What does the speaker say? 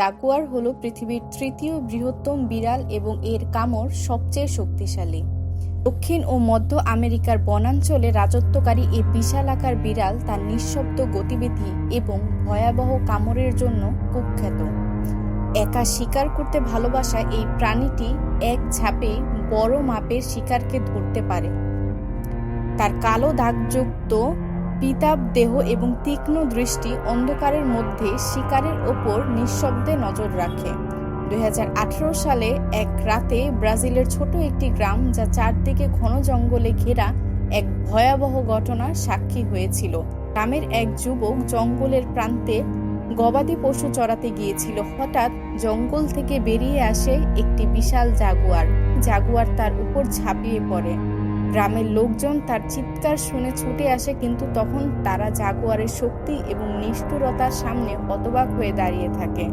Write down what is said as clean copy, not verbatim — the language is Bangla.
জাগুয়ার হলো পৃথিবীর তৃতীয় বৃহত্তম বিড়াল এবং এর কামড় সবচেয়ে শক্তিশালী। দক্ষিণ ও মধ্য আমেরিকার বনাঞ্চলে রাজত্বকারী এই বিশালাকার বিড়াল তার নিঃশব্দ গতিবিধি এবং ভয়াবহ কামড়ের জন্য কুখ্যাত। একা শিকার করতে ভালোবাসা এই প্রাণীটি এক ঝাঁপে বড় মাপের শিকারকে ধরতে পারে। তার কালো দাগযুক্ত পিতাব দেহ এবং তীক্ষ্ণ দৃষ্টি অন্ধকারের মধ্যে শিকারের ওপর নিঃশব্দে নজর রাখে। 2018 সালে এক রাতে ব্রাজিলের ছোট একটি গ্রাম, যা চারদিকে ঘন জঙ্গলে ঘেরা, এক ভয়াবহ ঘটনার সাক্ষী হয়েছিল। গ্রামের এক যুবক জঙ্গলের প্রান্তে গবাদি পশু চড়াতে গিয়েছিল। হঠাৎ জঙ্গল থেকে বেরিয়ে আসে একটি বিশাল জাগুয়ার তার উপর ঝাঁপিয়ে পড়ে। গ্রামের লোকজন তার চিৎকার শুনে ছুটে আসে, কিন্তু তখন তারা জাগুয়ারের শক্তি এবং নিষ্ঠুরতার সামনে হতবাক হয়ে দাঁড়িয়ে থাকে।